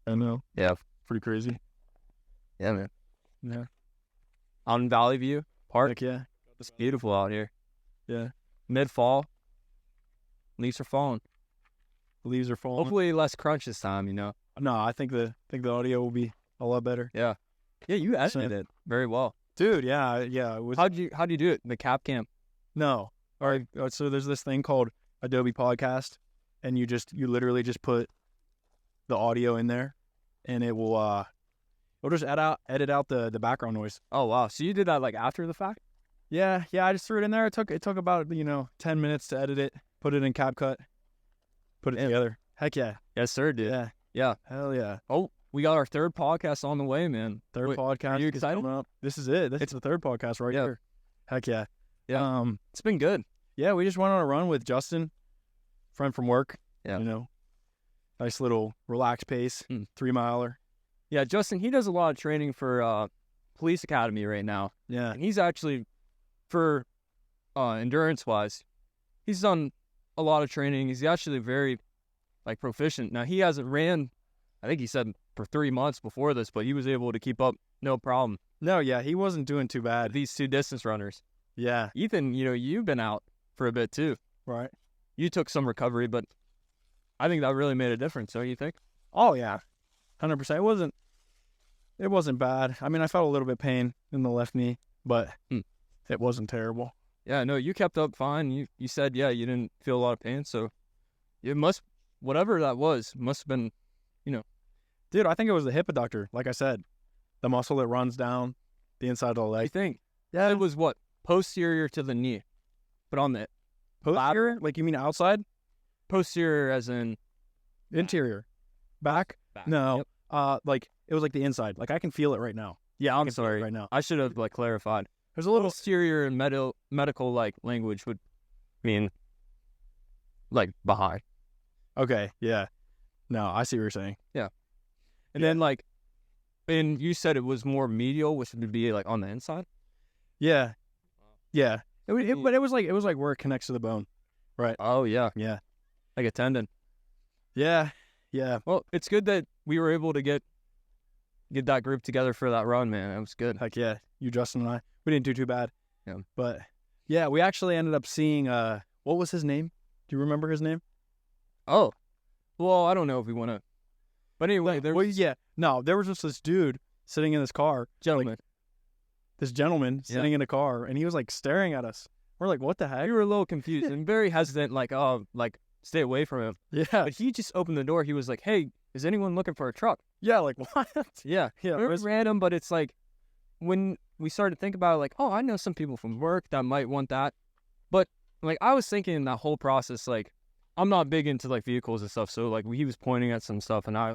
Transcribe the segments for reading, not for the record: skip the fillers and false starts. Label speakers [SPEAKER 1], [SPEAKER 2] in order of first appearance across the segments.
[SPEAKER 1] I know.
[SPEAKER 2] Yeah.
[SPEAKER 1] Pretty crazy.
[SPEAKER 2] Yeah, man.
[SPEAKER 1] Yeah.
[SPEAKER 2] Out in Valley View Park.
[SPEAKER 1] Heck yeah.
[SPEAKER 2] It's beautiful out here.
[SPEAKER 1] Yeah.
[SPEAKER 2] Mid-fall. Leaves are falling.
[SPEAKER 1] The leaves are falling.
[SPEAKER 2] Hopefully less crunch this time, you know.
[SPEAKER 1] No, I think the audio will be a lot better.
[SPEAKER 2] Yeah. Yeah, you edited it very well.
[SPEAKER 1] Dude, yeah. It was,
[SPEAKER 2] How'd you do it? The cap cam?
[SPEAKER 1] no. All right. So there's this thing called Adobe Podcast, and you literally just put the audio in there, and it'll just edit out the background noise.
[SPEAKER 2] Oh wow. So you did that like after the fact?
[SPEAKER 1] Yeah. I just threw it in there. It took about 10 minutes to edit it, put it in CapCut, put it together. Heck yeah.
[SPEAKER 2] Yes, sir, dude.
[SPEAKER 1] Yeah.
[SPEAKER 2] Yeah.
[SPEAKER 1] Hell yeah.
[SPEAKER 2] Oh, we got our third podcast on the way, man.
[SPEAKER 1] Third
[SPEAKER 2] Wait,
[SPEAKER 1] podcast.
[SPEAKER 2] Are you
[SPEAKER 1] is
[SPEAKER 2] excited?
[SPEAKER 1] coming up. This is it. It's the third podcast right here. Heck yeah.
[SPEAKER 2] Yeah. It's been good.
[SPEAKER 1] Yeah, we just went on a run with Justin, friend from work.
[SPEAKER 2] Yeah.
[SPEAKER 1] Nice little relaxed pace, 3 miler.
[SPEAKER 2] Yeah, Justin, he does a lot of training for police academy right now.
[SPEAKER 1] Yeah.
[SPEAKER 2] And he's actually, for endurance-wise, he's done a lot of training. He's actually very, proficient. Now, he hasn't ran, I think he said, for 3 months before this, but he was able to keep up no problem.
[SPEAKER 1] No, yeah, he wasn't doing too bad.
[SPEAKER 2] These two distance runners.
[SPEAKER 1] Yeah.
[SPEAKER 2] Ethan, you've been out for a bit, too.
[SPEAKER 1] Right.
[SPEAKER 2] You took some recovery, but I think that really made a difference, don't you think?
[SPEAKER 1] Oh, yeah. 100%. It wasn't bad. I mean, I felt a little bit pain in the left knee, but it wasn't terrible.
[SPEAKER 2] Yeah, no, you kept up fine. You said, you didn't feel a lot of pain, so it whatever that was, must have been,
[SPEAKER 1] Dude, I think it was the hip adductor, like I said. The muscle that runs down the inside of the leg.
[SPEAKER 2] I think.
[SPEAKER 1] Yeah.
[SPEAKER 2] It was what? Posterior to the knee. But on the
[SPEAKER 1] Posterior? Like you mean outside?
[SPEAKER 2] posterior as in
[SPEAKER 1] Interior. Back? No.
[SPEAKER 2] Yep.
[SPEAKER 1] It was like the inside. Like I can feel it right now.
[SPEAKER 2] Yeah, I'm
[SPEAKER 1] feel it
[SPEAKER 2] sorry.
[SPEAKER 1] right now.
[SPEAKER 2] I should have clarified.
[SPEAKER 1] There's a little
[SPEAKER 2] Posterior in medical language would mean behind.
[SPEAKER 1] Okay, yeah. No, I see what you're saying.
[SPEAKER 2] Yeah. And then and you said it was more medial, which would be on the inside?
[SPEAKER 1] Yeah. Yeah. But it was like where it connects to the bone. Right.
[SPEAKER 2] Oh yeah.
[SPEAKER 1] Yeah.
[SPEAKER 2] Like a tendon.
[SPEAKER 1] Yeah. Yeah.
[SPEAKER 2] Well, it's good that we were able to get that group together for that run, man. It was good.
[SPEAKER 1] Heck yeah. You, Justin, and I. We didn't do too bad.
[SPEAKER 2] Yeah.
[SPEAKER 1] But yeah, we actually ended up seeing what was his name? Do you remember his name?
[SPEAKER 2] Oh. Well, I don't know if we want to. But anyway, there was
[SPEAKER 1] there was just this dude sitting in this car.
[SPEAKER 2] gentlemen.
[SPEAKER 1] This gentleman sitting in a car, and he was staring at us. We're like, what the heck?
[SPEAKER 2] We were a little confused and very hesitant, stay away from him.
[SPEAKER 1] Yeah.
[SPEAKER 2] But he just opened the door. He was like, hey, is anyone looking for a truck?
[SPEAKER 1] Yeah, like what?
[SPEAKER 2] Yeah.
[SPEAKER 1] Yeah.
[SPEAKER 2] It was random, but it's when we started to think about it, I know some people from work that might want that. But I was thinking that whole process, I'm not big into vehicles and stuff. So he was pointing at some stuff and I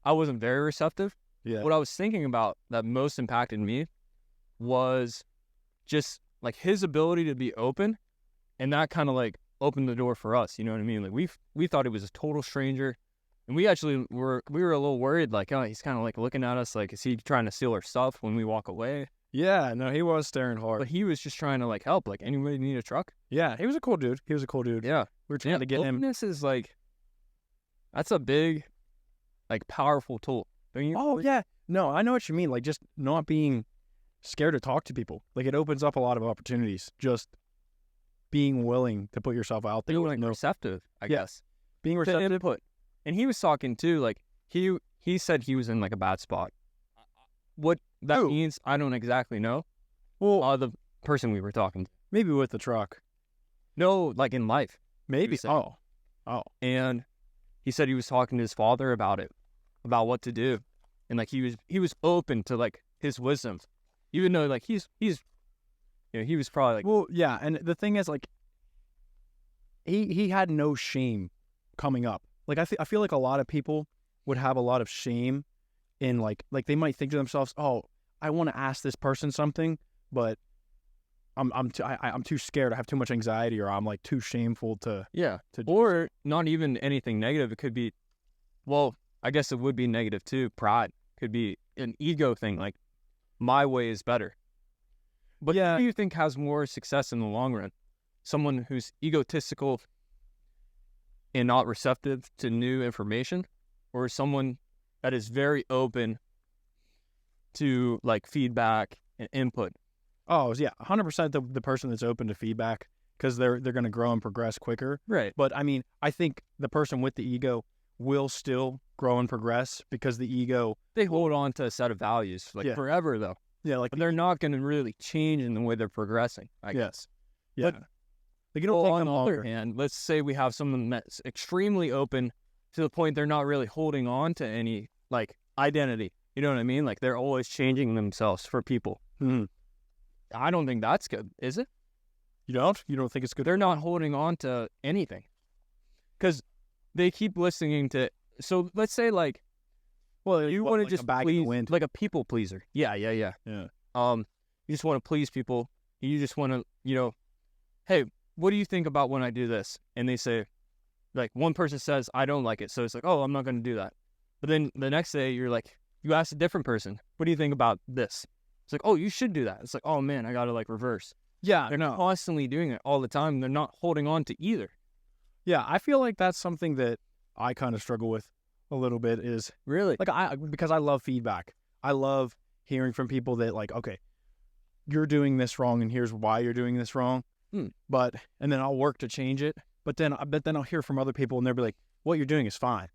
[SPEAKER 2] wasn't very receptive.
[SPEAKER 1] Yeah.
[SPEAKER 2] What I was thinking about that most impacted me was just his ability to be open, and that kind of opened the door for us. You know what I mean? We thought he was a total stranger, and we actually were a little worried. He's kind of looking at us is he trying to steal our stuff when we walk away?
[SPEAKER 1] Yeah. No, he was staring hard.
[SPEAKER 2] But he was just trying to help. Anybody need a truck?
[SPEAKER 1] Yeah, he was a cool dude.
[SPEAKER 2] Yeah.
[SPEAKER 1] We were trying to get him.
[SPEAKER 2] Openness is that's a big, powerful tool. Don't you?
[SPEAKER 1] Oh yeah. No, I know what you mean. Just not being scared to talk to people. It opens up a lot of opportunities. Just being willing to put yourself out there.
[SPEAKER 2] Being receptive, I guess.
[SPEAKER 1] Being receptive.
[SPEAKER 2] To input. And he was talking too, he said he was in a bad spot. What that means, I don't exactly know. Well, the person we were talking to.
[SPEAKER 1] Maybe with the truck.
[SPEAKER 2] No, in life.
[SPEAKER 1] Maybe. Oh.
[SPEAKER 2] And he said he was talking to his father about it, about what to do. And he was open to his wisdom. Even though he's he was probably
[SPEAKER 1] well, yeah, and the thing is he had no shame coming up. I feel like a lot of people would have a lot of shame in they might think to themselves, "Oh, I want to ask this person something, but I'm too scared. I have too much anxiety, or I'm too shameful to
[SPEAKER 2] or not even anything negative. It could be, well, I guess it would be negative too. Pride could be an ego thing. My way is better. But who do you think has more success in the long run? Someone who's egotistical and not receptive to new information, or someone that is very open to like feedback and input.
[SPEAKER 1] Oh yeah, 100% the person that's open to feedback because they're going to grow and progress quicker.
[SPEAKER 2] Right.
[SPEAKER 1] But I mean, I think the person with the ego will still grow and progress because the ego,
[SPEAKER 2] They hold on to a set of values like
[SPEAKER 1] Yeah.
[SPEAKER 2] forever though.
[SPEAKER 1] yeah, like
[SPEAKER 2] But they're not going to really change in the way they're progressing, I
[SPEAKER 1] Yeah.
[SPEAKER 2] guess.
[SPEAKER 1] yeah,
[SPEAKER 2] But
[SPEAKER 1] like you don't
[SPEAKER 2] Well,
[SPEAKER 1] take
[SPEAKER 2] on
[SPEAKER 1] them
[SPEAKER 2] the
[SPEAKER 1] longer.
[SPEAKER 2] other hand, let's say we have someone that's extremely open to the point they're not really holding on to any like identity. You know what I mean? Like they're always changing themselves for people.
[SPEAKER 1] Mhm.
[SPEAKER 2] I don't think that's good, is it?
[SPEAKER 1] You don't? You don't think it's good?
[SPEAKER 2] They're not holding on to anything because they keep listening to. So let's say like
[SPEAKER 1] Well,
[SPEAKER 2] you
[SPEAKER 1] what,
[SPEAKER 2] want to
[SPEAKER 1] like a
[SPEAKER 2] just
[SPEAKER 1] bag in the
[SPEAKER 2] please,
[SPEAKER 1] wind?
[SPEAKER 2] like a people pleaser. Yeah.
[SPEAKER 1] Yeah.
[SPEAKER 2] You just want to please people. You just want to, hey, what do you think about when I do this? And they say, like, one person says, I don't like it. So it's like, oh, I'm not going to do that. But then the next day, you're like, you ask a different person, what do you think about this? It's like, oh, you should do that. It's like, oh, man, I got to, like, reverse.
[SPEAKER 1] Yeah,
[SPEAKER 2] They're
[SPEAKER 1] no.
[SPEAKER 2] constantly doing it all the time. They're not holding on to either.
[SPEAKER 1] Yeah, I feel like that's something that I kind of struggle with a little bit is
[SPEAKER 2] Really?
[SPEAKER 1] like because I love feedback. I love hearing from people that like, okay, you're doing this wrong and here's why you're doing this wrong. But and then I'll work to change it. But then I'll hear from other people and they'll be like, what you're doing is fine.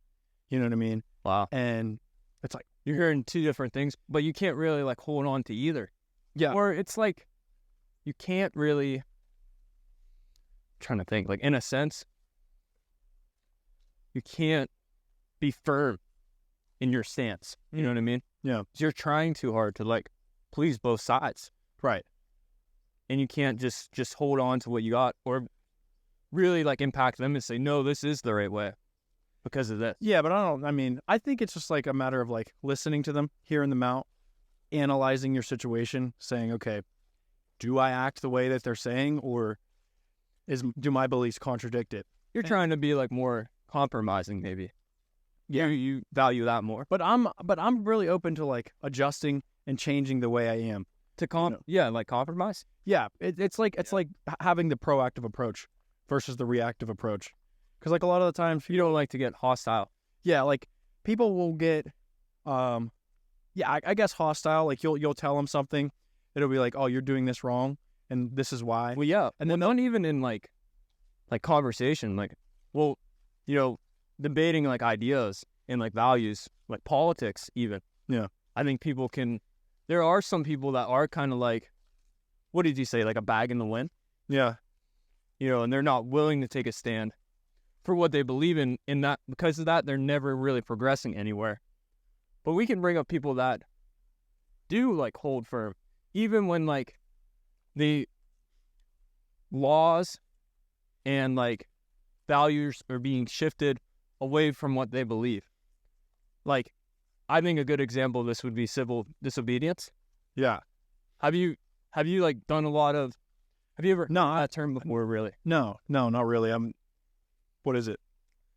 [SPEAKER 1] You know what I mean?
[SPEAKER 2] Wow.
[SPEAKER 1] And it's like,
[SPEAKER 2] You're hearing two different things, but you can't really, like, hold on to either.
[SPEAKER 1] yeah,
[SPEAKER 2] Or it's like, you can't really, I'm trying to think, like, in a sense, you can't be firm in your stance. You know what I mean?
[SPEAKER 1] Yeah.
[SPEAKER 2] 'Cause you're trying too hard to, like, please both sides.
[SPEAKER 1] right.
[SPEAKER 2] And you can't just hold on to what you got or really, like, impact them and say, no, this is the right way because of this.
[SPEAKER 1] Yeah, but I think it's just like a matter of like listening to them, hearing them out, analyzing your situation, saying, okay, do I act the way that they're saying or do my beliefs contradict it?
[SPEAKER 2] You're trying to be, like, more compromising, maybe. Yeah. You value that more.
[SPEAKER 1] But I'm really open to like adjusting and changing the way I am.
[SPEAKER 2] Yeah, like compromise.
[SPEAKER 1] Yeah, it's like having the proactive approach versus the reactive approach. Because like a lot of the times,
[SPEAKER 2] You don't like to get hostile.
[SPEAKER 1] yeah, like people will get, I guess hostile. Like you'll tell them something, it'll be like, oh, you're doing this wrong, and this is why.
[SPEAKER 2] Well, yeah,
[SPEAKER 1] And
[SPEAKER 2] and
[SPEAKER 1] then
[SPEAKER 2] then not even in like conversation, like, well, debating like ideas and like values, like politics, even.
[SPEAKER 1] Yeah.
[SPEAKER 2] I think people can. There are some people that are kind of like, what did you say, like a bag in the wind,
[SPEAKER 1] Yeah,
[SPEAKER 2] and they're not willing to take a stand for what they believe in. In that, because of that, they're never really progressing anywhere. But we can bring up people that do like hold firm, even when like the laws and like values are being shifted away from what they believe. Like, I think a good example of this would be civil disobedience.
[SPEAKER 1] yeah.
[SPEAKER 2] Have you like done a lot of? Have you ever
[SPEAKER 1] No,
[SPEAKER 2] heard that term before? Really?
[SPEAKER 1] No, not really. What is it?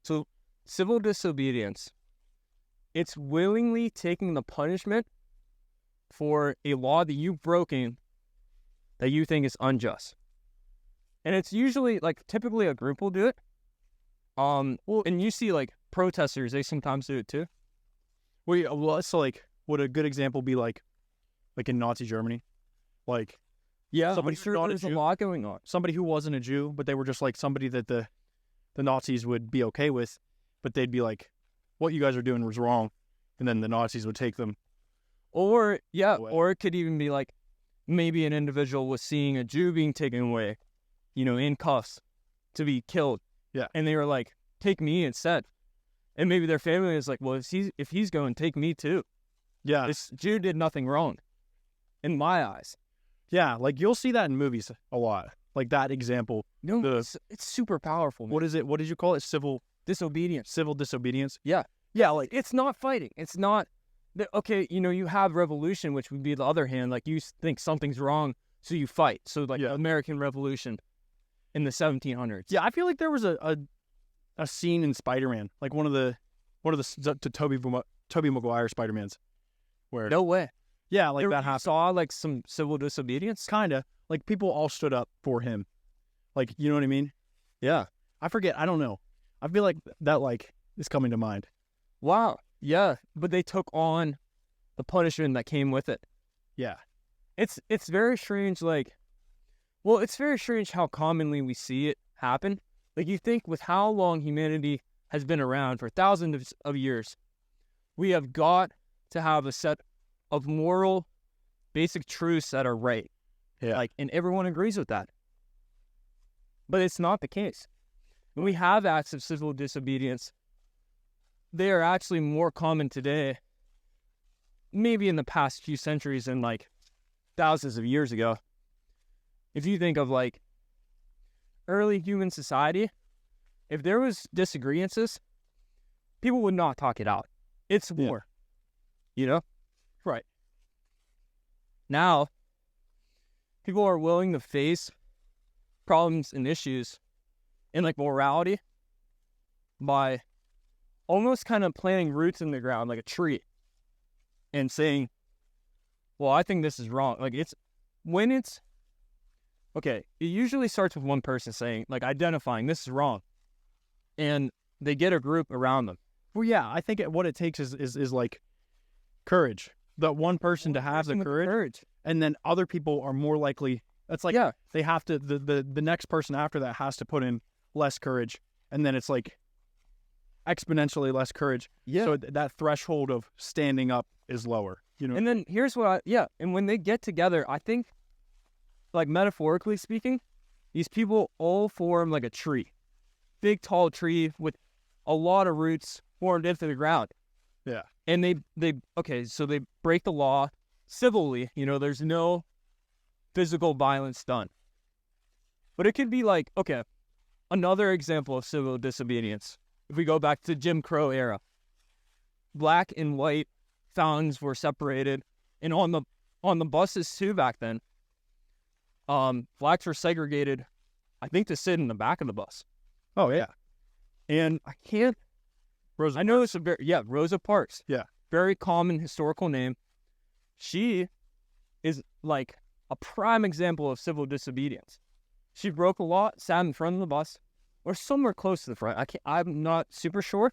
[SPEAKER 2] So, civil disobedience, it's willingly taking the punishment for a law that you've broken that you think is unjust. And it's usually, like, typically a group will do it. And you see, like, protesters, they sometimes do it too.
[SPEAKER 1] Well, so like, would a good example be like in Nazi Germany? Like,
[SPEAKER 2] Yeah,
[SPEAKER 1] somebody
[SPEAKER 2] I'm sure
[SPEAKER 1] who's not a
[SPEAKER 2] there's a
[SPEAKER 1] Jew?
[SPEAKER 2] lot going on.
[SPEAKER 1] somebody who wasn't a Jew, but they were just like somebody that the Nazis would be okay with, but they'd be like, what you guys are doing was wrong. And then the Nazis would take them.
[SPEAKER 2] Or, yeah,
[SPEAKER 1] Away.
[SPEAKER 2] or it could even be like maybe an individual was seeing a Jew being taken away, in cuffs to be killed.
[SPEAKER 1] Yeah.
[SPEAKER 2] And they were like, take me instead. And maybe their family is like, well, if he's going, take me too.
[SPEAKER 1] Yeah.
[SPEAKER 2] This Jew did nothing wrong in my eyes.
[SPEAKER 1] Yeah. Like you'll see that in movies a lot. Like that example.
[SPEAKER 2] No,
[SPEAKER 1] The-
[SPEAKER 2] it's super powerful, man.
[SPEAKER 1] What is it? What did you call it? Civil
[SPEAKER 2] Disobedience.
[SPEAKER 1] disobedience?
[SPEAKER 2] Yeah.
[SPEAKER 1] Yeah. Like,
[SPEAKER 2] It's not fighting. It's not, okay, you have revolution, which would be the other hand. Like, you think something's wrong, so you fight. So, like,
[SPEAKER 1] Yeah.
[SPEAKER 2] American Revolution in the 1700s.
[SPEAKER 1] yeah, I feel like there was a scene in Spider-Man, like one of the Tobey Maguire Spider-Mans where,
[SPEAKER 2] No way.
[SPEAKER 1] yeah, like
[SPEAKER 2] There-
[SPEAKER 1] that
[SPEAKER 2] you
[SPEAKER 1] happened.
[SPEAKER 2] saw, like, some civil disobedience?
[SPEAKER 1] Kind of like people all stood up for him. Like, you know what I mean?
[SPEAKER 2] Yeah.
[SPEAKER 1] I forget. I don't know. I feel like that like is coming to mind.
[SPEAKER 2] Wow. Yeah, but they took on the punishment that came with it.
[SPEAKER 1] Yeah.
[SPEAKER 2] It's very strange, it's very strange how commonly we see it happen. Like, you think with how long humanity has been around for thousands of years, we have got to have a set of moral basic truths that are right.
[SPEAKER 1] Yeah.
[SPEAKER 2] And everyone agrees with that. But it's not the case. When we have acts of civil disobedience, they are actually more common today, maybe in the past few centuries than thousands of years ago. If you think of early human society, if there was disagreements, people would not talk it out. It's war,
[SPEAKER 1] Right.
[SPEAKER 2] Now, people are willing to face problems and issues in morality by almost kind of planting roots in the ground like a tree and saying, well, I think this is wrong. It usually starts with one person saying, identifying this is wrong. And they get a group around them.
[SPEAKER 1] Well, yeah, I think what it takes is courage. The one person to have the courage, and then other people are more likely. It's they have to. The next person after that has to put in less courage, and then it's exponentially less courage.
[SPEAKER 2] Yeah.
[SPEAKER 1] So that threshold of standing up is lower.
[SPEAKER 2] And then here's what and when they get together, I think, metaphorically speaking, these people all form like a tree. Big, tall tree with a lot of roots formed into the ground.
[SPEAKER 1] Yeah.
[SPEAKER 2] And they break the law civilly. There's no physical violence done. But it could be another example of civil disobedience. If we go back to Jim Crow era, black and white felons were separated, and on the buses too back then, blacks were segregated, I think, to sit in the back of the bus.
[SPEAKER 1] Oh yeah.
[SPEAKER 2] And Rosa Parks.
[SPEAKER 1] Yeah.
[SPEAKER 2] Very common historical name. She is a prime example of civil disobedience. She broke a law, sat in front of the bus, or somewhere close to the front. I'm not super sure.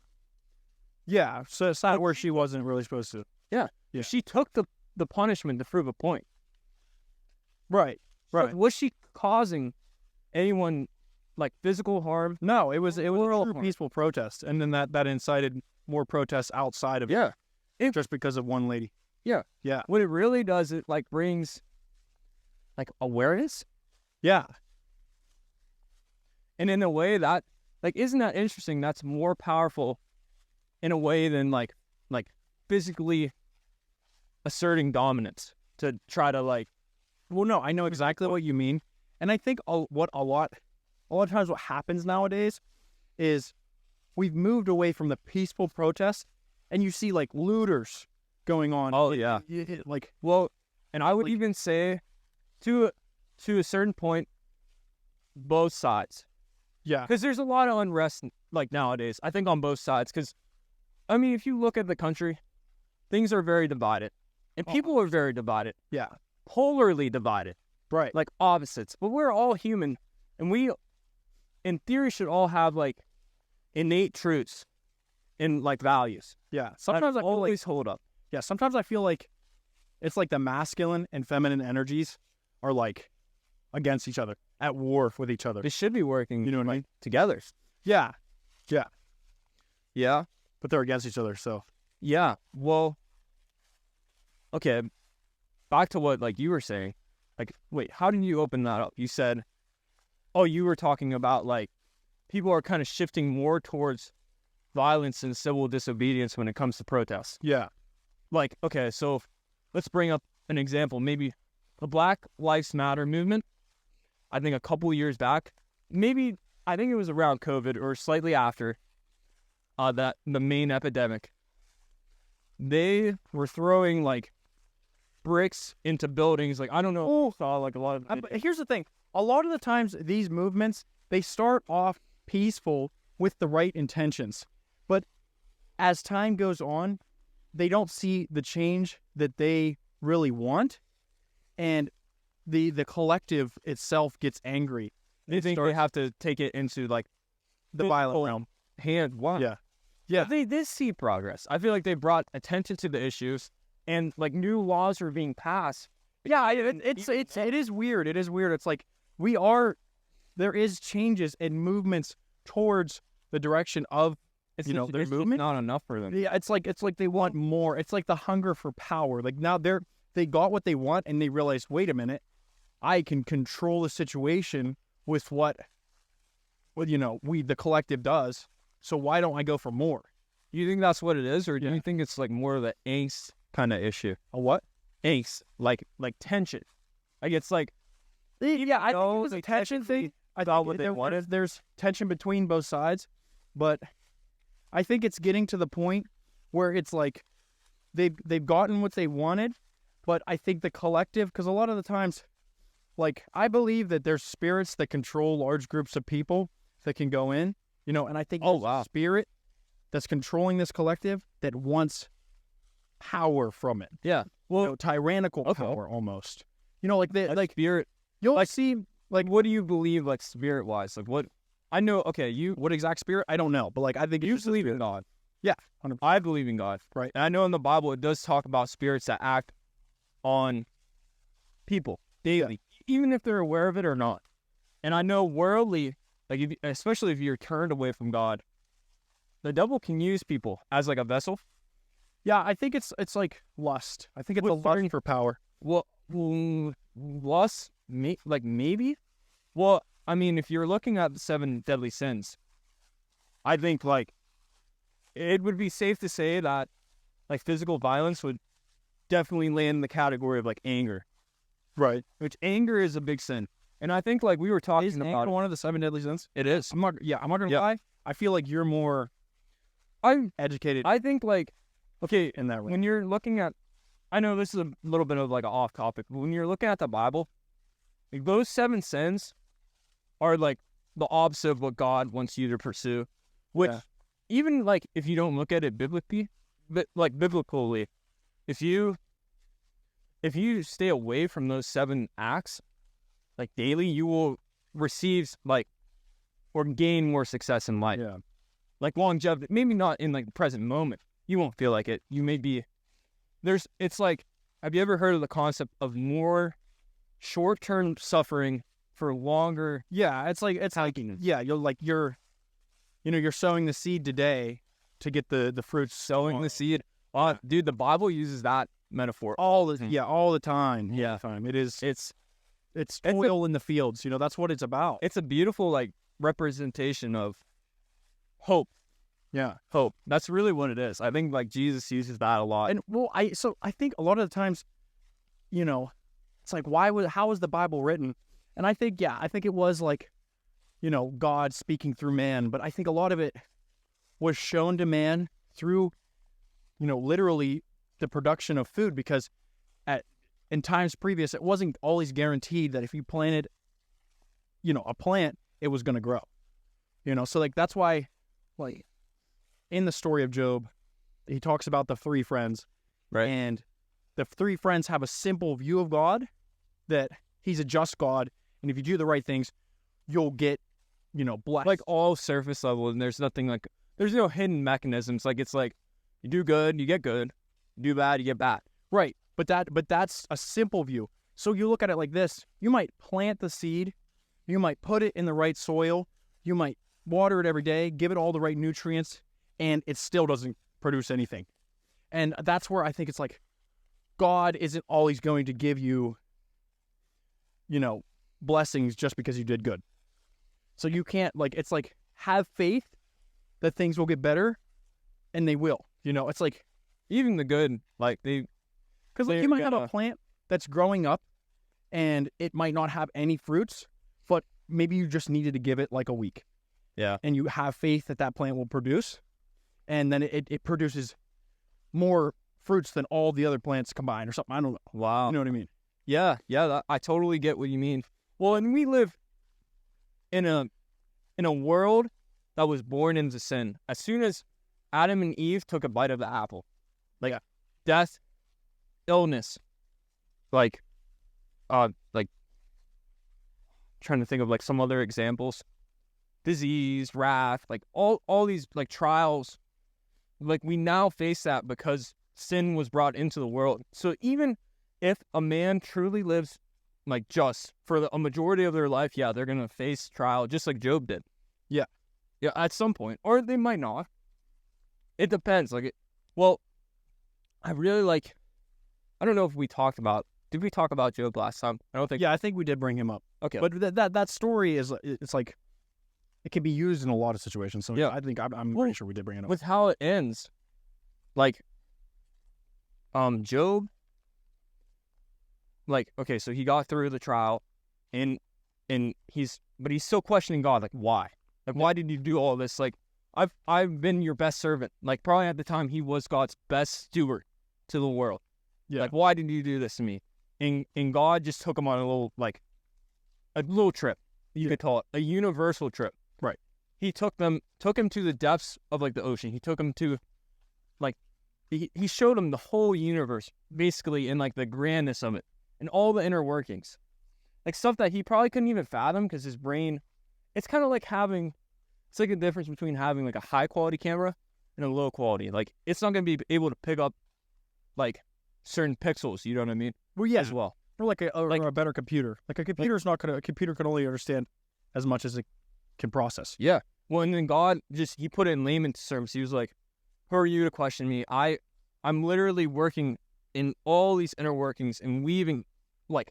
[SPEAKER 1] Yeah, so sat where she wasn't really supposed to.
[SPEAKER 2] Yeah. She took the punishment to prove a point.
[SPEAKER 1] Right.
[SPEAKER 2] So was she causing anyone physical harm?
[SPEAKER 1] No, it was a true
[SPEAKER 2] harm.
[SPEAKER 1] peaceful protest, and then that incited more protests outside of it. Just because of one lady.
[SPEAKER 2] Yeah.
[SPEAKER 1] Yeah.
[SPEAKER 2] What it really does, it brings awareness.
[SPEAKER 1] Yeah.
[SPEAKER 2] And in a way that isn't that interesting? That's more powerful in a way than physically asserting dominance to try to
[SPEAKER 1] Well, no, I know exactly what you mean, and I think a lot of times what happens nowadays is we've moved away from the peaceful protest, and you see looters going on.
[SPEAKER 2] Oh yeah. And I would even say to a certain point, both sides.
[SPEAKER 1] Yeah.
[SPEAKER 2] Because there's a lot of unrest nowadays, I think, on both sides. Because, if you look at the country, things are very divided. And people are very divided.
[SPEAKER 1] Yeah.
[SPEAKER 2] Polarly divided.
[SPEAKER 1] Right.
[SPEAKER 2] Opposites. But we're all human. And we, in theory, should all have innate truths and values.
[SPEAKER 1] Yeah. Sometimes I feel
[SPEAKER 2] always hold up.
[SPEAKER 1] Yeah. Sometimes I feel it's the masculine and feminine energies are against each other, at war with each other.
[SPEAKER 2] They should be working.
[SPEAKER 1] You know what I mean?
[SPEAKER 2] Together.
[SPEAKER 1] Yeah. Yeah.
[SPEAKER 2] Yeah.
[SPEAKER 1] But they're against each other. So.
[SPEAKER 2] Yeah. Well. Okay. Back to what you were saying. Wait, how did you open that up? You said, oh, you were talking about people are kind of shifting more towards violence and civil disobedience when it comes to protests.
[SPEAKER 1] Yeah.
[SPEAKER 2] Okay, so let's bring up an example. Maybe the Black Lives Matter movement. I think a couple of years back, I think it was around COVID or slightly after that the main epidemic. They were throwing bricks into buildings. I don't know. Saw a lot of.
[SPEAKER 1] But here's the thing: a lot of the times these movements, they start off peaceful with the right intentions, but as time goes on, they don't see the change that they really want, and the collective itself gets angry.
[SPEAKER 2] They think they have to take it into
[SPEAKER 1] the violent realm.
[SPEAKER 2] Wow.
[SPEAKER 1] Yeah. Yeah.
[SPEAKER 2] They did see progress. I feel like they brought attention to the issues, and like new laws were being passed.
[SPEAKER 1] Yeah, it is weird. It is weird. It's like there is changes and movements towards the direction of
[SPEAKER 2] It's
[SPEAKER 1] their
[SPEAKER 2] it's just
[SPEAKER 1] movement.
[SPEAKER 2] not enough for them.
[SPEAKER 1] Yeah, it's like they want more. It's like the hunger for power. Like now they got what they want and they realize, wait a minute, I can control the situation with what the collective does. So why don't I go for more?
[SPEAKER 2] You think that's what it is, or do
[SPEAKER 1] Yeah.
[SPEAKER 2] you think it's like more of the angst kind of issue?
[SPEAKER 1] A what?
[SPEAKER 2] Angst, like tension. Like it's like
[SPEAKER 1] Yeah, I think
[SPEAKER 2] though
[SPEAKER 1] it was a
[SPEAKER 2] they
[SPEAKER 1] tension thing.
[SPEAKER 2] technically
[SPEAKER 1] I
[SPEAKER 2] got
[SPEAKER 1] think
[SPEAKER 2] what they wanted.
[SPEAKER 1] there's tension between both sides, but I think it's getting to the point where it's like they've gotten what they wanted, but I think the collective, because a lot of the times, like I believe that there's spirits that control large groups of people that can go in, and I think
[SPEAKER 2] Oh,
[SPEAKER 1] there's a
[SPEAKER 2] wow.
[SPEAKER 1] spirit that's controlling this collective that wants power from it,
[SPEAKER 2] yeah. Well,
[SPEAKER 1] tyrannical
[SPEAKER 2] Okay.
[SPEAKER 1] power almost, like they
[SPEAKER 2] like
[SPEAKER 1] like
[SPEAKER 2] spirit.
[SPEAKER 1] you'll
[SPEAKER 2] like-
[SPEAKER 1] see.
[SPEAKER 2] Like, what do you believe, like spirit wise? Like, what? I know. Okay, you
[SPEAKER 1] What exact spirit? I don't know, but like I think
[SPEAKER 2] you
[SPEAKER 1] it's just a
[SPEAKER 2] believe in
[SPEAKER 1] spirit.
[SPEAKER 2] God.
[SPEAKER 1] Yeah, 100%.
[SPEAKER 2] I believe in God.
[SPEAKER 1] Right.
[SPEAKER 2] And I know in the Bible it does talk about spirits that act on people daily, even if they're aware of it or not. And I know worldly, like especially if you're turned away from God, the devil can use people as like a vessel.
[SPEAKER 1] Yeah, I think it's like lust. I think it's a
[SPEAKER 2] With
[SPEAKER 1] lust
[SPEAKER 2] certain-
[SPEAKER 1] for power.
[SPEAKER 2] Well, lust, maybe. Well, I mean, if you're looking at the 7 deadly sins, I think like it would be safe to say that like physical violence would definitely land in the category of like anger,
[SPEAKER 1] Right.
[SPEAKER 2] which anger is a big sin. And I think like we were talking
[SPEAKER 1] Is
[SPEAKER 2] about
[SPEAKER 1] anger one of the 7 deadly sins?
[SPEAKER 2] it is.
[SPEAKER 1] I'm not gonna
[SPEAKER 2] Yeah.
[SPEAKER 1] lie. I feel like you're more educated
[SPEAKER 2] I think like okay,
[SPEAKER 1] in that way.
[SPEAKER 2] when you're looking at, I know this is a little bit of like an off topic, but when you're looking at the Bible, like those 7 sins are like the opposite of what God wants you to pursue. Which
[SPEAKER 1] Yeah.
[SPEAKER 2] even like if you don't look at it biblically, if you stay away from those 7 acts, like daily, you will receive like or gain more success in life.
[SPEAKER 1] Yeah.
[SPEAKER 2] Like longevity, maybe not in like the present moment. You won't feel like it. You may be it's like, have you ever heard of the concept of more short-term suffering for longer
[SPEAKER 1] Yeah, it's like
[SPEAKER 2] happiness?
[SPEAKER 1] yeah, you're sowing the seed today to get the fruits
[SPEAKER 2] Sowing
[SPEAKER 1] tomorrow.
[SPEAKER 2] the seed. Dude, the Bible uses that metaphor.
[SPEAKER 1] all the
[SPEAKER 2] Mhm.
[SPEAKER 1] all the time. all
[SPEAKER 2] Yeah.
[SPEAKER 1] the time. It is
[SPEAKER 2] It's
[SPEAKER 1] it's
[SPEAKER 2] a-
[SPEAKER 1] toil in the fields. That's what it's about.
[SPEAKER 2] it's a beautiful like representation of hope.
[SPEAKER 1] Yeah.
[SPEAKER 2] Hope. That's really what it is. I think like Jesus uses that a lot.
[SPEAKER 1] And well, I think a lot of the times, it's like how was the Bible written? And I think it was like, God speaking through man, but I think a lot of it was shown to man through, literally the production of food, because in times previous it wasn't always guaranteed that if you planted, a plant, it was going to grow. So like that's why, like in the story of Job, he talks about the 3 friends.
[SPEAKER 2] Right.
[SPEAKER 1] And the 3 friends have a simple view of God, that he's a just God, and if you do the right things, you'll get, blessed.
[SPEAKER 2] Like all surface level, and there's nothing like, there's no hidden mechanisms. Like it's like you do good, you get good. You do bad, you get bad.
[SPEAKER 1] right. But that's a simple view. So you look at it like this: you might plant the seed, you might put it in the right soil, you might water it every day, give it all the right nutrients, and it still doesn't produce anything. And that's where I think it's like God isn't always going to give you, blessings just because you did good. So you can't, like, it's like, have faith that things will get better, and they will. It's like,
[SPEAKER 2] Even the good, like
[SPEAKER 1] because
[SPEAKER 2] They're
[SPEAKER 1] you might have a
[SPEAKER 2] gonna-
[SPEAKER 1] plant that's growing up, and it might not have any fruits, but maybe you just needed to give it like a week.
[SPEAKER 2] Yeah.
[SPEAKER 1] And you have faith that that plant will produce, and then it produces more fruits than all the other plants combined or something. I don't know.
[SPEAKER 2] wow.
[SPEAKER 1] You know what I mean?
[SPEAKER 2] Yeah, I totally get what you mean. Well, and we live in a world that was born into sin. As soon as Adam and Eve took a bite of the apple, like death, illness, like trying to think of like some other examples, disease, wrath, like all these like trials like we now face that because sin was brought into the world. So even if a man truly lives like just for a majority of their life, yeah, they're gonna face trial just like Job did.
[SPEAKER 1] Yeah.
[SPEAKER 2] Yeah, at some point, or they might not. It depends. Well, I really like. I don't know if we talked about. Did we talk about Job last time? I don't think.
[SPEAKER 1] Yeah, I think we did bring him up.
[SPEAKER 2] Okay.
[SPEAKER 1] But that story is, it's like, it can be used in a lot of situations. So
[SPEAKER 2] Yeah.
[SPEAKER 1] I think I'm
[SPEAKER 2] Well,
[SPEAKER 1] pretty sure we did bring it up.
[SPEAKER 2] with how it ends, like, Job, like, okay, so he got through the trial, and he's still questioning God, like, why? Like, why did you do all this? Like, I've been your best servant. Like, probably at the time, he was God's best steward to the world.
[SPEAKER 1] Yeah.
[SPEAKER 2] Like, why did you do this to me? And God just took him on a little trip. You could call it a universal trip.
[SPEAKER 1] Right.
[SPEAKER 2] He took him to the depths of like the ocean. He took him to, like, he showed him the whole universe, basically, in like the grandness of it and all the inner workings, like stuff that he probably couldn't even fathom because his brain. It's kind of like it's like a difference between having like a high quality camera and a low quality. Like, it's not going to be able to pick up like certain pixels. You know what I mean?
[SPEAKER 1] Well, yeah.
[SPEAKER 2] As well.
[SPEAKER 1] Or like a better computer. Like a computer's not gonna. A computer can only understand as much as it can process.
[SPEAKER 2] Yeah. Well, and then God he put it in layman's terms. He was like, "Who are you to question me? I'm literally working in all these inner workings and weaving like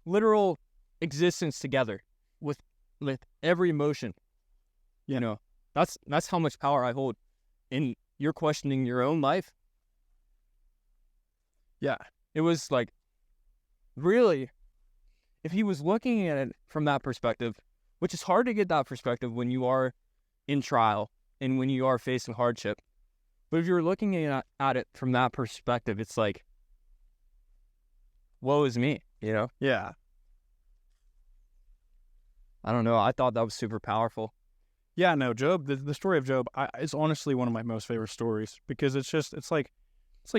[SPEAKER 2] literal existence together with every emotion.
[SPEAKER 1] Yeah.
[SPEAKER 2] You know, that's how much power I hold. And you're questioning your own life.
[SPEAKER 1] Yeah.
[SPEAKER 2] It was like, really, if he was looking at it from that perspective, which is hard to get that perspective when you are in trial and when you are facing hardship. But if you're looking at it from that perspective, it's like, woe is me, you know?
[SPEAKER 1] Yeah.
[SPEAKER 2] I don't know. I thought that was super powerful.
[SPEAKER 1] Yeah, no, Job, the story of Job, it's honestly one of my most favorite stories because it's like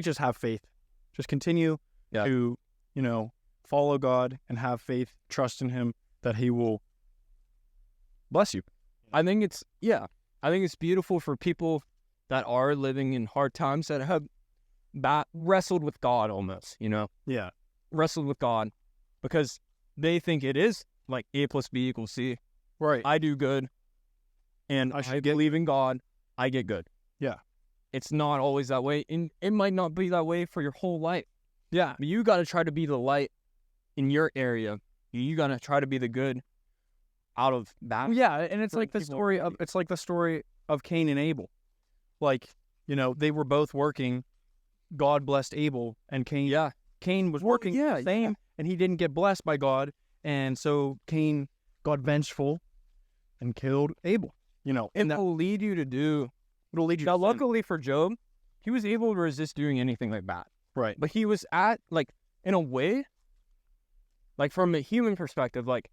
[SPEAKER 1] just have faith. Just continue to, follow God and have faith, trust in him that he will bless you.
[SPEAKER 2] I think it's beautiful for people that are living in hard times that have wrestled with God almost,
[SPEAKER 1] Yeah.
[SPEAKER 2] wrestled with God because they think it is like A plus B equals C.
[SPEAKER 1] Right.
[SPEAKER 2] I do good and I believe in God, I get good.
[SPEAKER 1] Yeah.
[SPEAKER 2] It's not always that way, and it might not be that way for your whole life.
[SPEAKER 1] Yeah.
[SPEAKER 2] But you got to try to be the light in your area. You got to try to be the good out of that.
[SPEAKER 1] Yeah, and it's
[SPEAKER 2] Certain
[SPEAKER 1] like the
[SPEAKER 2] people
[SPEAKER 1] story of Cain and Abel. Like, they were both working. God blessed Abel, and Cain was working the same, and he didn't get blessed by God, and so Cain got vengeful and killed Abel.
[SPEAKER 2] And that will lead you to do.
[SPEAKER 1] It'll lead you.
[SPEAKER 2] Now,
[SPEAKER 1] to sin.
[SPEAKER 2] luckily for Job, he was able to resist doing anything like that.
[SPEAKER 1] Right.
[SPEAKER 2] But he was in a way, like from a human perspective, like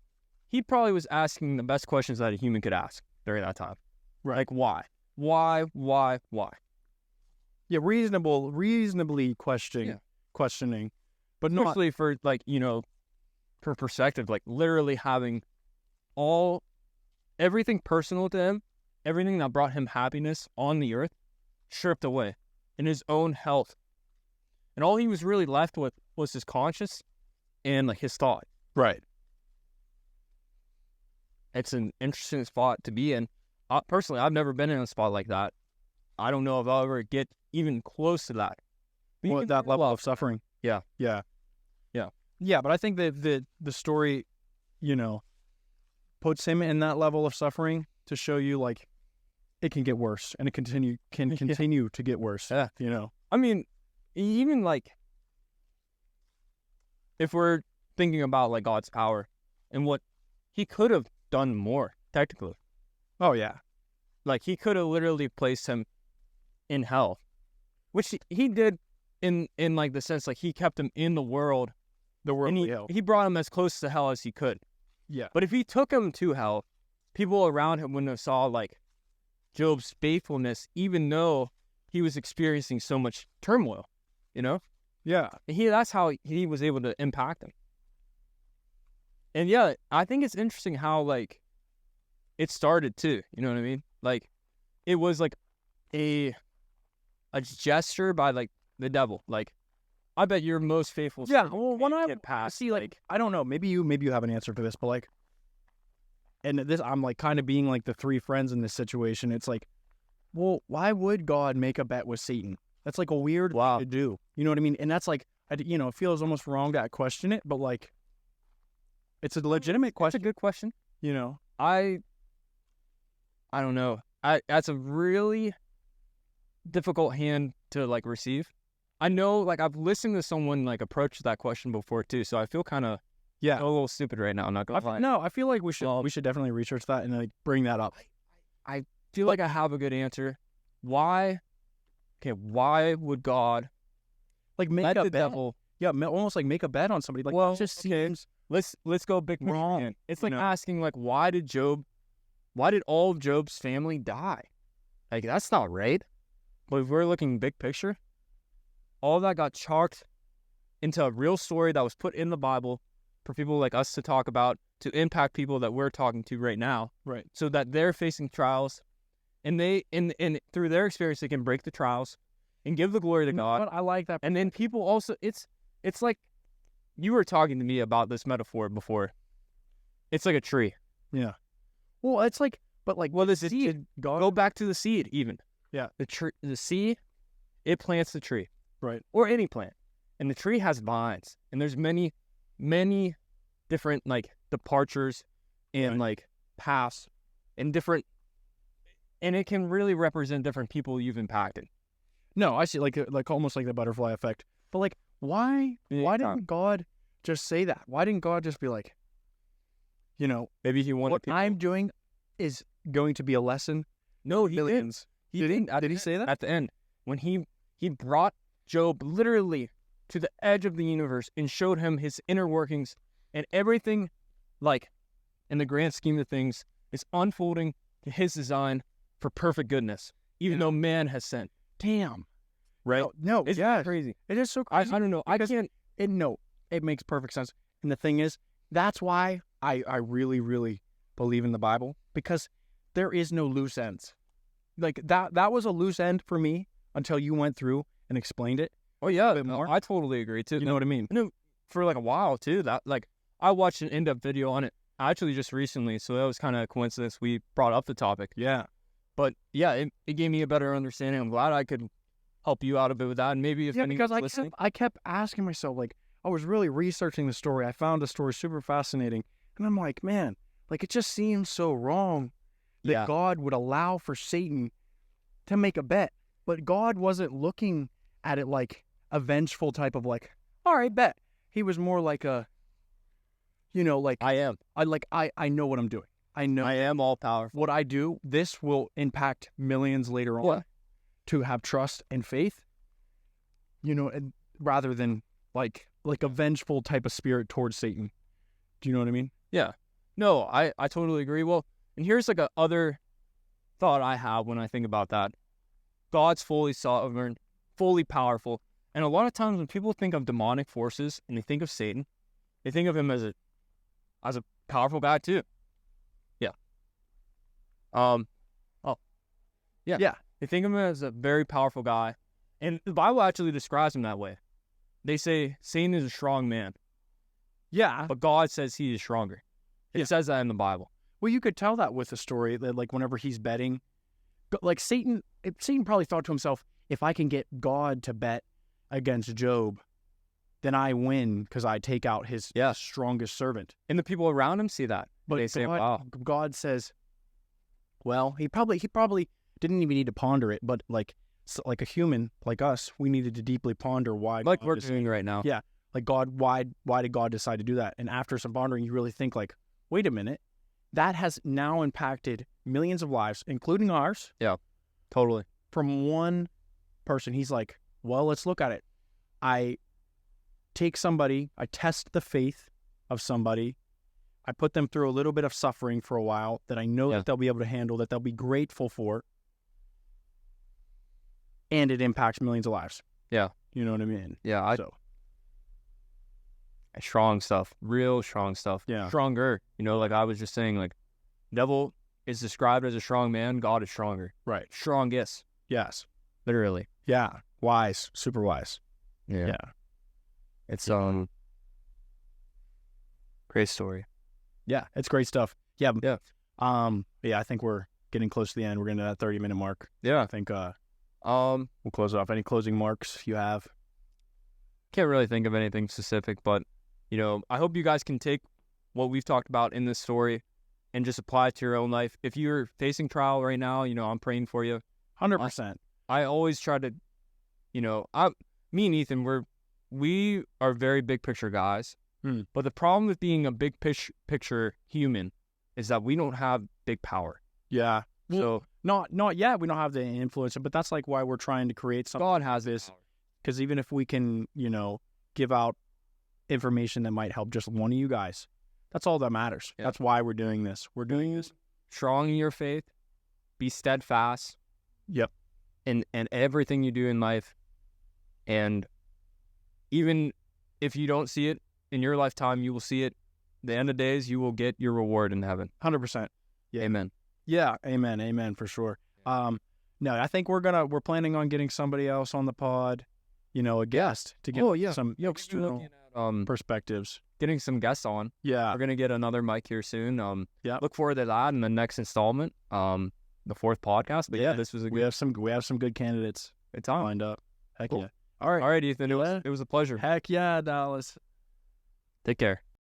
[SPEAKER 2] he probably was asking the best questions that a human could ask during that time.
[SPEAKER 1] Right.
[SPEAKER 2] Like, why? Why?
[SPEAKER 1] Yeah, reasonably questioning, but not.
[SPEAKER 2] Especially for for perspective, like literally having everything personal to him, everything that brought him happiness on the earth, stripped away in his own health. And all he was really left with was his conscience and like his thought.
[SPEAKER 1] Right.
[SPEAKER 2] It's an interesting spot to be in. Personally, I've never been in a spot like that. I don't know if I'll ever get even close to that.
[SPEAKER 1] Well, that level of suffering.
[SPEAKER 2] Yeah.
[SPEAKER 1] Yeah. But I think that the story, puts him in that level of suffering to show you like it can get worse and it can continue to get worse.
[SPEAKER 2] Yeah. I mean, even like if we're thinking about like God's power and what he could have done more technically.
[SPEAKER 1] Oh yeah.
[SPEAKER 2] Like he could have literally placed him in hell, which he did in like the sense like he kept him in the world. And he brought him as close to hell as he could.
[SPEAKER 1] Yeah.
[SPEAKER 2] But if he took him to hell, people around him wouldn't have saw like Job's faithfulness, even though he was experiencing so much turmoil, Yeah. And that's how he was able to impact him. And yeah, I think it's interesting how like it started too. You know what I mean? Like it was like a a gesture by like the devil. Like, I bet your most faithful.
[SPEAKER 1] Yeah,
[SPEAKER 2] servant
[SPEAKER 1] well, when
[SPEAKER 2] can't
[SPEAKER 1] I
[SPEAKER 2] get past,
[SPEAKER 1] see, like, I don't know, maybe you have an answer for this, but like, and this, I'm like kind of being like the three friends in this situation. It's like, well, why would God make a bet with Satan? That's like a weird
[SPEAKER 2] Wow.
[SPEAKER 1] thing to do. You know what I mean? And that's like, it feels almost wrong to question it, but like, it's a legitimate
[SPEAKER 2] That's a
[SPEAKER 1] question.
[SPEAKER 2] good question.
[SPEAKER 1] You know?
[SPEAKER 2] I don't know. That's a really difficult hand to like receive. I know, like, I've listened to someone like approach that question before too, so I feel kind of
[SPEAKER 1] Yeah.
[SPEAKER 2] a little stupid right now. I'm not gonna lie.
[SPEAKER 1] No, I feel like we should
[SPEAKER 2] Well-
[SPEAKER 1] definitely research that and like bring that up.
[SPEAKER 2] Feel like I have a good answer. Why? Okay, why would God
[SPEAKER 1] Like make
[SPEAKER 2] let
[SPEAKER 1] a
[SPEAKER 2] the
[SPEAKER 1] bet.
[SPEAKER 2] devil?
[SPEAKER 1] Yeah, almost like make a bet on somebody. Like,
[SPEAKER 2] Well,
[SPEAKER 1] it just
[SPEAKER 2] okay.
[SPEAKER 1] seems
[SPEAKER 2] Let's go big picture
[SPEAKER 1] Wrong,
[SPEAKER 2] again. It's like
[SPEAKER 1] know?
[SPEAKER 2] asking like, why did all of Job's family die? Like, that's not right. But if we're looking big picture, all that got chalked into a real story that was put in the Bible for people like us to talk about, to impact people that we're talking to right now,
[SPEAKER 1] right.
[SPEAKER 2] so that they're facing trials, and they and through their experience they can break the trials and give the glory to God.
[SPEAKER 1] But I like that.
[SPEAKER 2] And then people also, it's like, you were talking to me about this metaphor before. It's like a tree.
[SPEAKER 1] Well, it's like, but like,
[SPEAKER 2] Well,
[SPEAKER 1] the
[SPEAKER 2] this
[SPEAKER 1] seed, God,
[SPEAKER 2] Go back to the seed even.
[SPEAKER 1] Yeah.
[SPEAKER 2] The seed, it plants the tree.
[SPEAKER 1] Right.
[SPEAKER 2] Or any plant. And the tree has vines. And there's many, many different like departures and
[SPEAKER 1] Right.
[SPEAKER 2] like paths and different, and it can really represent different people you've impacted.
[SPEAKER 1] No, I see, like almost like the butterfly effect. But like, why didn't God just say that? Why didn't God just be like,
[SPEAKER 2] Maybe he wanted
[SPEAKER 1] what
[SPEAKER 2] people.
[SPEAKER 1] I'm doing is going to be a lesson?
[SPEAKER 2] No, he didn't.
[SPEAKER 1] Millions.
[SPEAKER 2] He
[SPEAKER 1] Did he?
[SPEAKER 2] didn't. At
[SPEAKER 1] Did he
[SPEAKER 2] the-
[SPEAKER 1] say that?
[SPEAKER 2] At the end, when he brought Job literally to the edge of the universe and showed him his inner workings, and everything, like, in the grand scheme of things, is unfolding to his design for perfect goodness, even though man has sinned.
[SPEAKER 1] Damn.
[SPEAKER 2] Right?
[SPEAKER 1] No,
[SPEAKER 2] It's
[SPEAKER 1] yeah,
[SPEAKER 2] crazy.
[SPEAKER 1] it is so
[SPEAKER 2] I
[SPEAKER 1] crazy.
[SPEAKER 2] don't know.
[SPEAKER 1] because-
[SPEAKER 2] I can't.
[SPEAKER 1] It makes perfect sense. And the thing is, that's why I really, really believe in the Bible, because there is no loose ends. Like that was a loose end for me until you went through and explained it.
[SPEAKER 2] Oh yeah,
[SPEAKER 1] bit more.
[SPEAKER 2] I totally agree too.
[SPEAKER 1] You know what I mean?
[SPEAKER 2] For like a while too. That like I watched an in-depth video on it actually just recently, so that was kind of a coincidence we brought up the topic.
[SPEAKER 1] Yeah.
[SPEAKER 2] But yeah, it gave me a better understanding. I'm glad I could help you out a bit with that. And maybe if
[SPEAKER 1] Yeah,
[SPEAKER 2] anyone's
[SPEAKER 1] because
[SPEAKER 2] listening,
[SPEAKER 1] I kept asking myself, like, I was really researching the story. I found the story super fascinating. And I'm like, man, like, it just seems so wrong that
[SPEAKER 2] Yeah.
[SPEAKER 1] God would allow for Satan to make a bet. But God wasn't looking at it like a vengeful type of like, all right, bet. He was more like a, like,
[SPEAKER 2] I am.
[SPEAKER 1] I know what I'm doing. I know
[SPEAKER 2] I am all powerful.
[SPEAKER 1] what I do. This will impact millions later on
[SPEAKER 2] Yeah.
[SPEAKER 1] to have trust and faith, and rather than like a vengeful type of spirit towards Satan. Do you know what I mean?
[SPEAKER 2] Yeah. No, I totally agree. Well, and here's like a other thought I have when I think about that. God's fully sovereign, fully powerful. And a lot of times when people think of demonic forces and they think of Satan, they think of him as a powerful guy too. Yeah. Yeah.
[SPEAKER 1] Yeah.
[SPEAKER 2] They think of him as a very powerful guy. And the Bible actually describes him that way. They say Satan is a strong man,
[SPEAKER 1] Yeah.
[SPEAKER 2] but God says he is stronger. It
[SPEAKER 1] Yeah.
[SPEAKER 2] says that in the Bible.
[SPEAKER 1] Well, you could tell that with the story that, like, whenever he's betting, like Satan probably thought to himself, if I can get God to bet against Job, then I win because I take out his
[SPEAKER 2] Yeah.
[SPEAKER 1] strongest servant.
[SPEAKER 2] And the people around him see that.
[SPEAKER 1] But
[SPEAKER 2] They say, wow.
[SPEAKER 1] God says, well, he probably didn't even need to ponder it, but like a human like us, we needed to deeply ponder why.
[SPEAKER 2] Like
[SPEAKER 1] God
[SPEAKER 2] we're
[SPEAKER 1] is-
[SPEAKER 2] doing right now.
[SPEAKER 1] Yeah. Like, God, why did God decide to do that? And after some pondering, you really think like, wait a minute, that has now impacted millions of lives, including ours,
[SPEAKER 2] Totally.
[SPEAKER 1] from one person. He's like, well, let's look at it. I take somebody, I test the faith of somebody, I put them through a little bit of suffering for a while that I know
[SPEAKER 2] Yeah.
[SPEAKER 1] that they'll be able to handle, that they'll be grateful for, and it impacts millions of lives.
[SPEAKER 2] Yeah.
[SPEAKER 1] You know what I mean?
[SPEAKER 2] Yeah,
[SPEAKER 1] So,
[SPEAKER 2] strong stuff. Real strong stuff.
[SPEAKER 1] Yeah.
[SPEAKER 2] Stronger. Like I was just saying, like, devil is described as a strong man. God is stronger.
[SPEAKER 1] right.
[SPEAKER 2] Strongest.
[SPEAKER 1] Yes.
[SPEAKER 2] literally.
[SPEAKER 1] Yeah. Wise. Super wise.
[SPEAKER 2] Yeah.
[SPEAKER 1] Yeah.
[SPEAKER 2] It's great story.
[SPEAKER 1] Yeah. It's great stuff. Yeah.
[SPEAKER 2] Yeah.
[SPEAKER 1] Yeah, I think we're getting close to the end. We're getting to that 30-minute mark.
[SPEAKER 2] Yeah.
[SPEAKER 1] I think
[SPEAKER 2] We'll
[SPEAKER 1] we'll close it off. Any closing marks you have?
[SPEAKER 2] can't really think of anything specific, but you know, I hope you guys can take what we've talked about in this story and just apply it to your own life. If you're facing trial right now, you know, I'm praying for you.
[SPEAKER 1] 100%.
[SPEAKER 2] I always try to, you know, me and Ethan, we are very big picture guys. But the problem with being a big picture human is that we don't have big power.
[SPEAKER 1] Yeah.
[SPEAKER 2] So
[SPEAKER 1] Not yet. We don't have the influence, but that's like why we're trying to create something.
[SPEAKER 2] God has this.
[SPEAKER 1] Because even if we can, you know, give out information that might help just one of you guys, that's all that matters.
[SPEAKER 2] Yeah.
[SPEAKER 1] That's why we're doing this. We're doing this.
[SPEAKER 2] Strong in your faith, be steadfast.
[SPEAKER 1] Yep.
[SPEAKER 2] In everything you do in life, and even if you don't see it in your lifetime, you will see it. The end of days, you will get your reward in heaven.
[SPEAKER 1] 100%. Yeah.
[SPEAKER 2] Amen.
[SPEAKER 1] Yeah. Amen. For sure. No, I think we're planning on getting somebody else on the pod, you know, a guest to get some external perspectives.
[SPEAKER 2] Getting some guests on.
[SPEAKER 1] Yeah.
[SPEAKER 2] We're gonna get another mic here soon.
[SPEAKER 1] Yeah.
[SPEAKER 2] Look forward to that in the next installment. The 4th podcast. But yeah, this was a
[SPEAKER 1] We
[SPEAKER 2] good
[SPEAKER 1] have some good candidates
[SPEAKER 2] time.
[SPEAKER 1] lined up. Heck
[SPEAKER 2] Cool.
[SPEAKER 1] yeah. All right.
[SPEAKER 2] All right, Ethan. It was a pleasure.
[SPEAKER 1] Heck yeah, Dallas.
[SPEAKER 2] Take care.